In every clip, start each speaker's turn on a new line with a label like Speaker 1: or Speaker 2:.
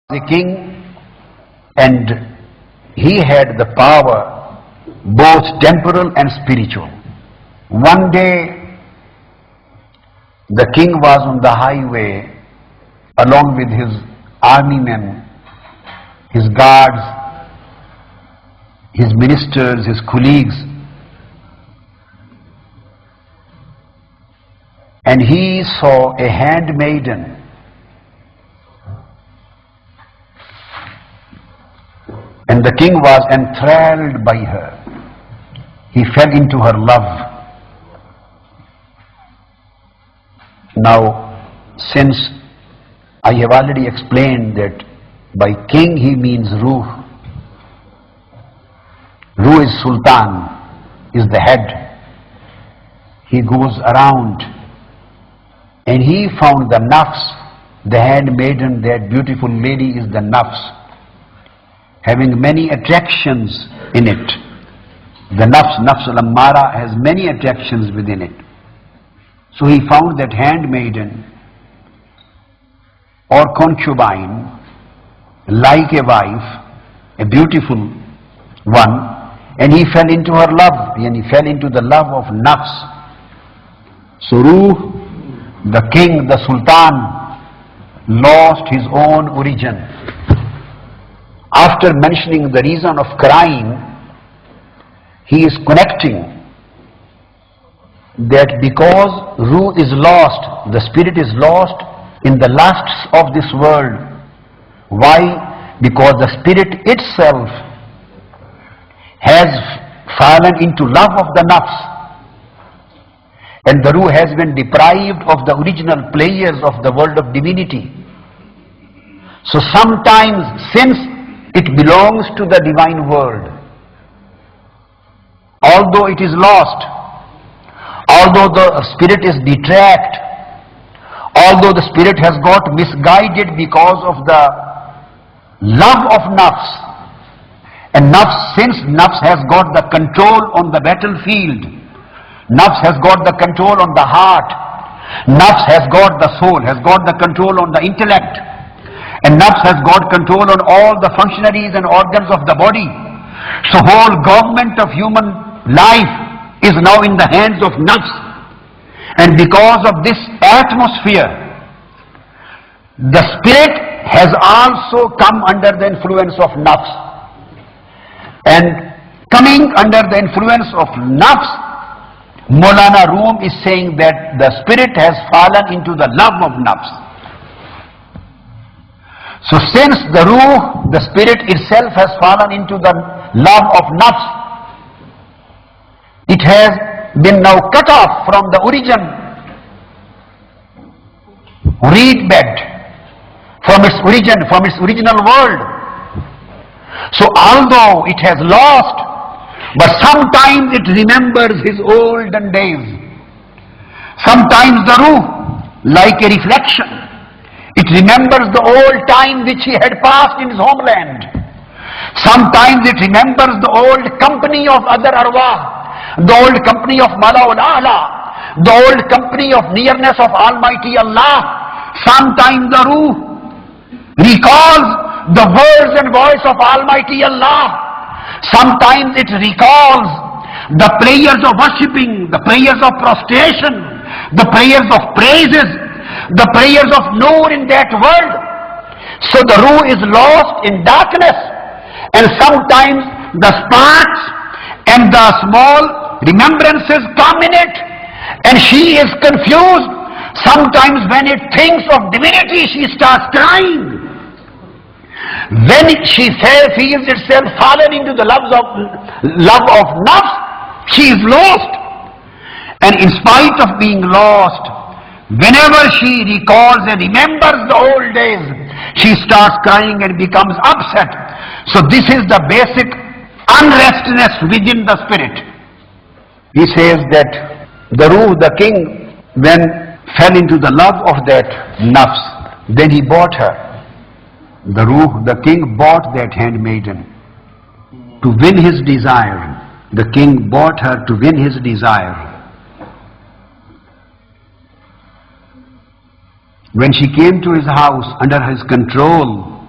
Speaker 1: the king, and he had the power, both temporal and spiritual. One day, the king was on the highway along with his army men, his guards, his ministers, his colleagues, and he saw a handmaiden and the king was enthralled by her. He fell into her love. Now, since I have already explained that by king he means Ruh. Ruh is Sultan, is the head. He goes around and he found the nafs, the handmaiden, that beautiful lady is the nafs, having many attractions in it. The nafs al-ammara, has many attractions within it. So he found that handmaiden or concubine, like a wife, a beautiful one, and he fell into her love, and he fell into the love of nafs. So Ruh, the king, the sultan, lost his own origin. After mentioning the reason of crying, he is connecting that because Ruh is lost, the spirit is lost in the lusts of this world. Why? Because the spirit itself has fallen into love of the nafs, and the Ruh has been deprived of the original players of the world of divinity. So sometimes, since it belongs to the divine world, although it is lost, although the spirit is detract, although the spirit has got misguided because of the love of nafs, and nafs, since nafs has got the control on the battlefield, nafs has got the control on the heart, nafs has got the soul, has got the control on the intellect, and nafs has got control on all the functionaries and organs of the body. So whole government of human life is now in the hands of nafs. And because of this atmosphere, the spirit has also come under the influence of nafs. And coming under the influence of nafs, Maulana Rum is saying that the spirit has fallen into the love of nafs. So since the Ruh, the spirit itself, has fallen into the love of nafs, it has been now cut off from the origin, reed bed, from its origin, from its original world. So although it has lost, but sometimes it remembers his olden days. Sometimes the Ruh, like a reflection, it remembers the old time which he had passed in his homeland. Sometimes it remembers the old company of other arwah, the old company of Mala'ul A'la, the old company of nearness of Almighty Allah. Sometimes the Ruh recalls the words and voice of Almighty Allah. Sometimes it recalls the prayers of worshipping, the prayers of prostration, the prayers of praises, the prayers of Noor in that world. So the Ruh is lost in darkness, and sometimes the sparks and the small remembrances come in it, and she is confused. Sometimes when it thinks of divinity, she starts crying. When she feels itself fallen into the love of nafs, she is lost. And in spite of being lost, whenever she recalls and remembers the old days, she starts crying and becomes upset. So this is the basic unrestness within the spirit. He says that the Ruh, the king, when fell into the love of that nafs, then he bought her. The Ruh, the king, bought that handmaiden to win his desire. The king bought her to win his desire. When she came to his house under his control,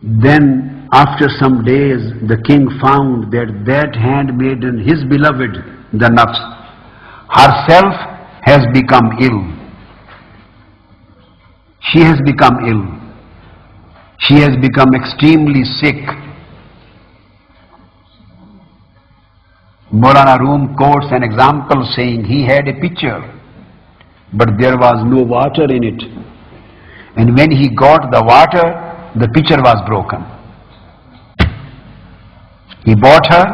Speaker 1: Then after some days the king found that that handmaiden, his beloved, the nafs, herself has become ill. She has become ill. She has become extremely sick. Maulana Room quotes an example saying he had a pitcher, but there was no water in it. And when he got the water, the pitcher was broken. He bought her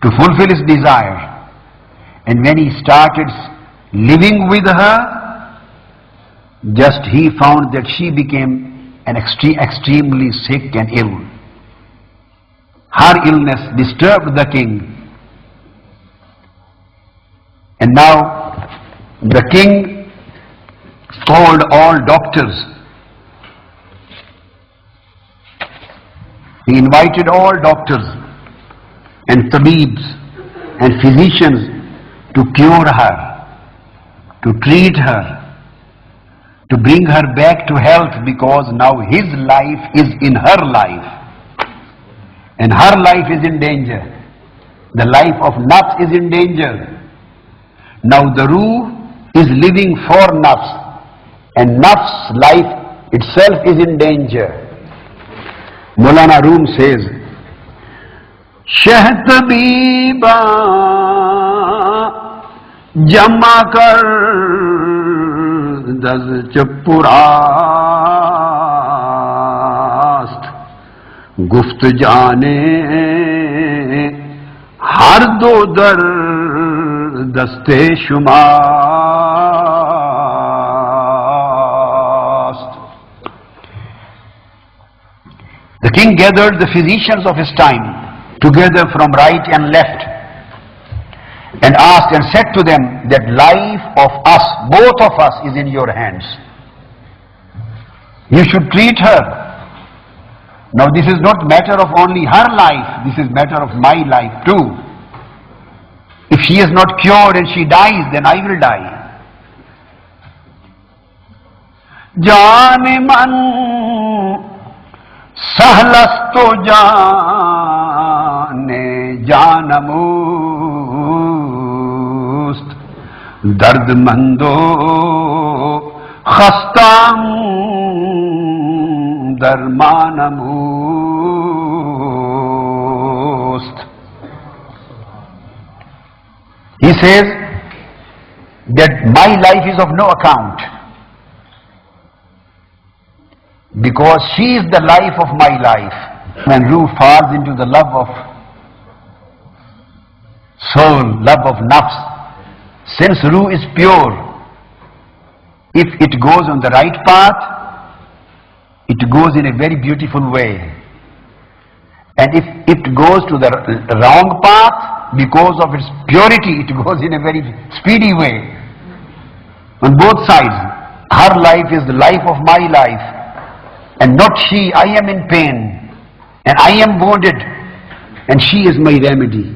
Speaker 1: to fulfill his desire. And when he started living with her, just he found that she became extremely sick and ill. Her illness disturbed the king. And now the king called all doctors. He invited all doctors and tabeebs and physicians to cure her, to treat her, to bring her back to health, because now his life is in her life. And her life is in danger. The life of nafs is in danger. Now the ruh is living for nafs, and nafs life itself is in danger. Maulana Room says, Shah tabeeba jama kar daz chappurast guft jaane har do dar daste shumast. The king gathered the physicians of his time together from right and left and asked and said to them that life of us, both of us, is in your hands. You should treat her. Now this is not matter of only her life, this is matter of my life too. If she is not cured and she dies, then I will die. Jaan man Sahlasto jaane janamust dard mando khastam darmanamust. He says that my life is of no account, because she is the life of my life. When ruh falls into the love of soul, love of nafs, since ruh is pure, if it goes on the right path, it goes in a very beautiful way. And if it goes to the wrong path, because of its purity, it goes in a very speedy way. On both sides, her life is the life of my life, and not she. I am in pain and I am wounded, and she is my remedy.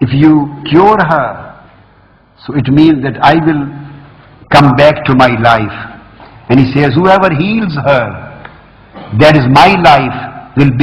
Speaker 1: If you cure her, so it means that I will come back to my life. And he says, whoever heals her, that is my life, will be